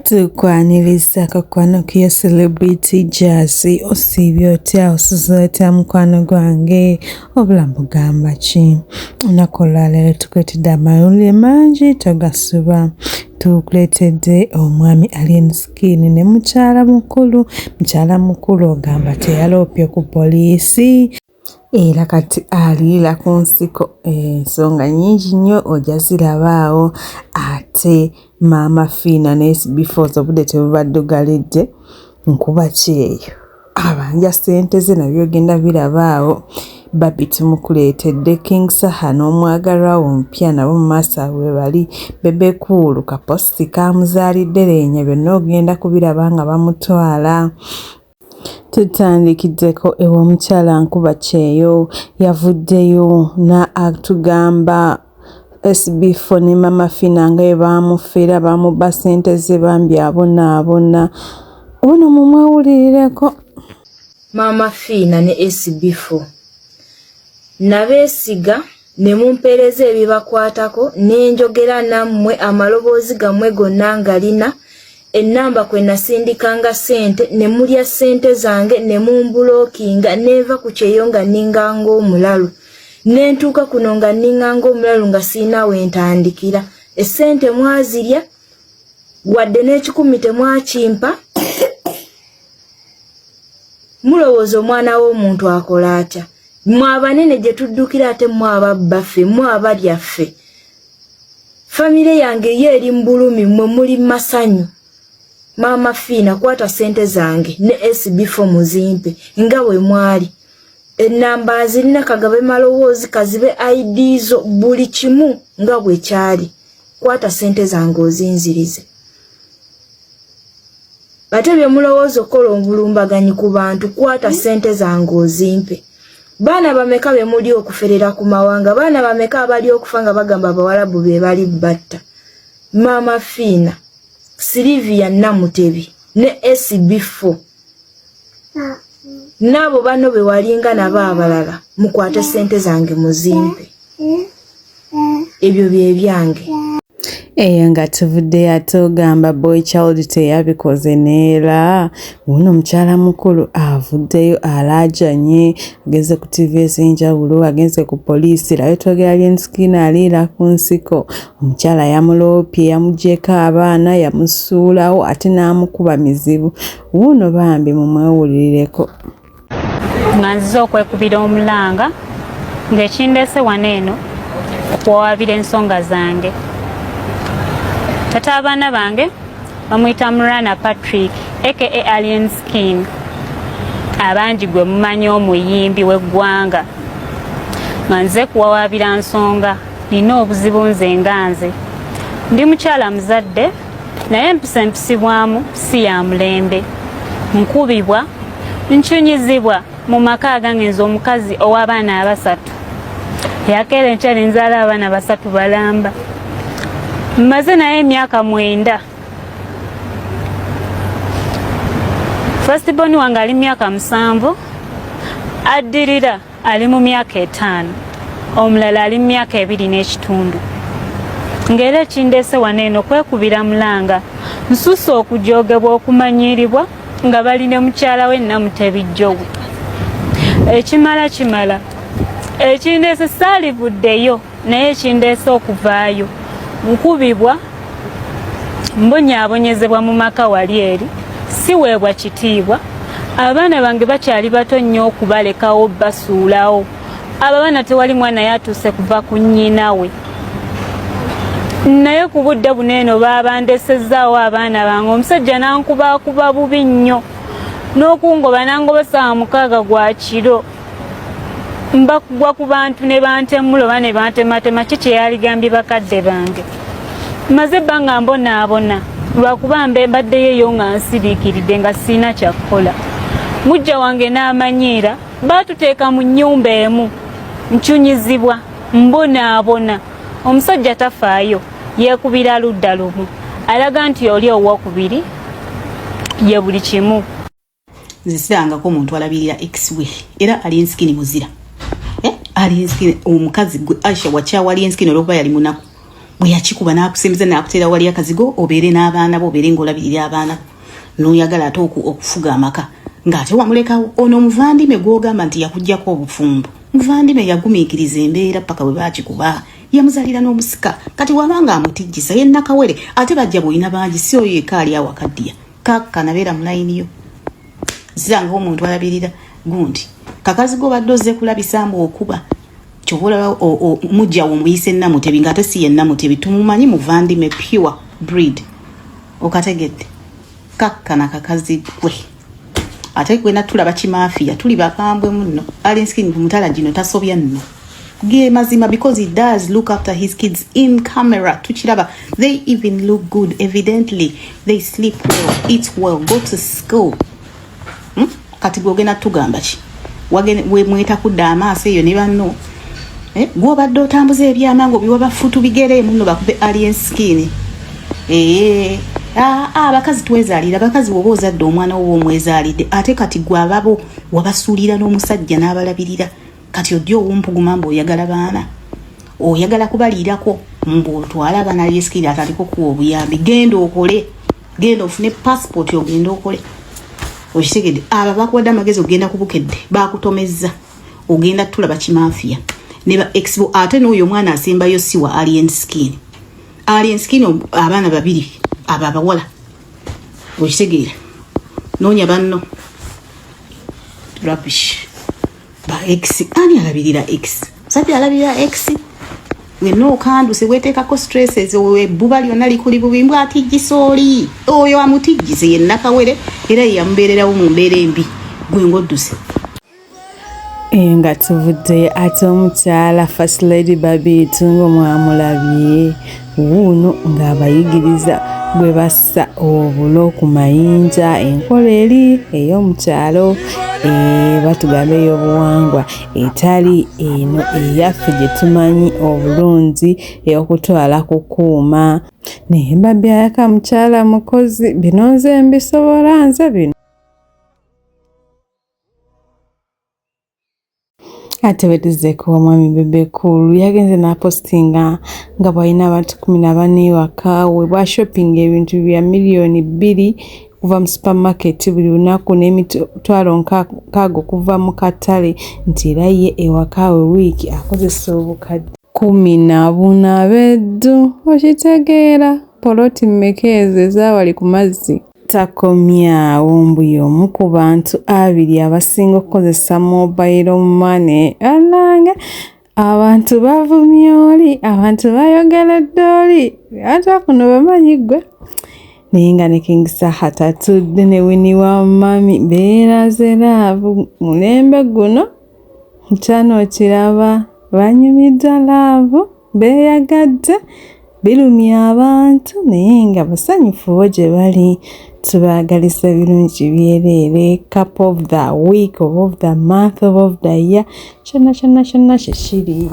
Tukwaniriza kakwano kiyo celebrity Jazzy osibye otya osuze otya mukwano gwange obulamu bugamba ki nakola leero tukuletedde amalulire mangi togasuba tukuletedde omwami Alien Skin ne mukyala mukulu ogamba teyaloopye ku poliisi era kati alira ku nsiko ensonga nyingi nnyo ojja zirabaawo ate Mama Fina ne SB4 obudde tebubadde galidde nkuba kyeyo abanja ssente ze nabyo genda birabaawo babi tumukuleetedde King Saha n'omwagalwa omupya nabo mu maaso bwe bali Bebe Cool kaposti kamuzaalidde leenya byonna ogenda kubiraba nga bamutwala. Tutandikiddeko ew'omukyala nkuba kyeyo yavuddeyo atugamba SB4 ne Mama Fina nga bwe baamufeera bamuba ssente ze bambi abonaabona ono mumwawulirireko. Mama Fina ne SB4 nabeesiga ne mumpeereza ebibakwatako n'enjogera nammwe amaloboozi gammwe gonna ngalina ennamba kwe nasindikanga ssente ne mulya ssente zange ne mumbulookinga neeva ku kyeyo nga nninga ng'omulalu nentuuka kuno nga nninga ng'omulalu nga siina we ntandikira essente mwazirya wadde n'ekikumi temwakimpa mulowooza omwana w'omuntu akola atya mwabanene gye tuddukira ate mwababba ffe mwabalya ffe famire yange ye eri mbulumi mwe muli masanyu. Mama Fina kwata ssente zange ne SB4 muzimpe nga bwe mwali ennamba zirina kagabe malowoozi kazibe ID zo buli kimu nga bwe kyali kwata ssente zange ozinzirize bate bye mulowooza okola obulumbaganyi ku bantu kwata ssente zange ozimpe. Baana bameka be muli okuferera ku mawanga baana bameka abali okufa nga bagamba abawalabu be bali batta. Mama Fina Sylvia Namutebi ne SB4 nabo bano be walinga nabo abalala mukwate ssente zange muzimpe ebyo bye byange. Nga tuvudde atogamba boy child teyabikoze neera uno mukyala mukulu avuddeyo alajanye ageze ku TV ez'enjawulo agenze ku poliisi layo twogera Alien Skin aliira ku nsiko omukyala yamuloopye yamugyeko abaana yamusuulawo ate n'amukuba mizibu uno bambi mumwewulirireko. Nga nzize okwekubira omulanga ng'ekindeese wano eno okuwawaabira ensonga zange. Tata abaana bange bamuyita Murana Patrick aka Alien Skin abangi gwe mumanyi omuyimbi w'eggwanga nga nze kuwawaabira nsonga nina obuzibu nze nga nze ndi mukyala muzadde naye empisibwamu si ya mulembe nkubibwa nkyunyizibwa mu maka agange nze omukazi ow'abaana 3 yakeera enkyali nzaala abaana 3 balamba mmaze naye emyaka 9 firstborn wange ali myaka 7 addirira ali mu myaka 5 omulala ali myaka 2 n'ekitundu ng'era ekindeese wano eno kwekubira mulanga nsusse okujoogebwa okumanyiiribwa nga balina mukyala we Namutebi Jowe ekimala ekindeese saalivuddeyo naye ekindeese okuvaayo nkubibwa mbonyaabonyezebwa mu maka wali eri siweebwa kitiibwa abaana bange bakyali bato nnyo okubalekawo basuulawo abaana tewali mwana yatuuse kuva ku nnyinawe naye ku budde buneeno baabandesezaawo abaana bange omusajja nankubakuba bubi nnyo n'okungoba nangoba ssaawa 6 gwa kiro mbakugwa ku bantu ne bantemuloba ne bantematema ki kyeyaligambye bakadde bange maze ebbanga mbonaabona lwakuba mbaddeyo eyo nga nsiriikiridde nga sirina kyakukola mujja wange n'amanyiira baatuteeka mu nnyumba emu nkyunyizibwa mbonaabona omusajja tafaayo yeekubira ludda lumu alaga nti oli owokubiri ye buli kimu nzisangako omuntu alabirira ex-we era Alien Skin muzira Alien Skin omukazi gwe Aisha wakyawa Alien Skin olwokuba yali munaku bwe yakikuba n'akusemeza n'akuteera wali akazigo obeere n'abaana bo obeere ng'olabirira abaana n'oyagala ate okufuga amaka ng'ate wamulekawo ono muvandime gw'ogamba nti yakuggyako obufumbo muvandime yagumiikiriza embeera paka bwe baakikuba yamuzalira n'omusika kati wabanga amutijjisa ye Nakawere ate bajja bw'olina bangi si oyo yekka ali awakaddiya kakka nabeera mu layiniyo zirangawo omuntu alabirira gundi kakazigo badde ozze kulabisaamu okuba kyobola mujja wo muyise Namutebi ng'ate si ye Namutebi tumumanyi muvandime pure breed okategedde kakka na kakazigwe ate gwena tulaba kimaafiya tuli bakambwe muno Alinskin mutala gino tasobya nno ge mazima because he does look after his kids in camera tukiraba they even look good evidently they sleep well eat well go to school kati gwogena tugamba ki wagene we mweta kudda amaaso eyo ne banno gwobadde otambuza ebyamango biwabafutu bigere muno bakube Alinskin abakazi twezaalira abakazi woba ozadde omwana wo omwezaalidde ate kati gwe ababo wabasuulira n'omusajja n'abalabirira kati ojja owumpuguma mbuoyagala baana oyagala kubaliirako mbuotwala abaana Alinskin ataliko kuwa obuyambi genda okole genda ofune passport ogenda okole okitegedde abo bakuwadde amagezi ogenda kubukedde bakutomezza ogenda tulaba kimaafiya ne ba expo ate n'oyo omwana asembayo si wa Alinskin abaana babiri abo abawala okitegeera noonya banno rubbish ba ex ani alabirira ex sati alabirira ex wenna okanduse weteekako stresses ebbuba lyonna likuli bubi atijjisa oli oyo amutijjise ye Nakawere era yeyamubeererawo mu mbeera embi gwe ng'odduse nga tuvudde ate omukyala First Lady Babitu ng'omwamulabye wuuno ng'abayigiriza bwe bassa obulo ku mayinja enkola eri ey'omukyalo batugamba ey'obuwangwa etali eno eyaffe gye tumanyi obulungi ey'okutwala ku kuuma naye mbabyayaka mukyala mukozi bino nze mbisobola nze bino ate wetuzeko omwami Bebe Cool yagenze n'apostinga nga bwalina abantu 14 ewaka we bwa shopping ebintu bya miliyoni 2 kuva mu supermarket buli lunaku n'emitwalo nkaago kuva mu katale nti era ye ewaka we wiiki akozesa obukadde 14 beddu okitegeera poloti mmeka ezo ezaawali ku mazzi takomyawo mbu y'omu ku bantu 2 abasinga okukozesa mobile money alanga abantu bavumye oli abantu bayogeredde oli ate kuno bamanyi gwe naye nga ne King Saha tatudde ne Winnie wa mami beeraze laavu mulembe guno kyano okiraba banyumiddwa laavu beeyagadde birumya abantu naye nga basanyufu bo gye bali tubaagalisa birungi byereere cup of the week of the month of the year kyonna kyonna kyonna kye kiri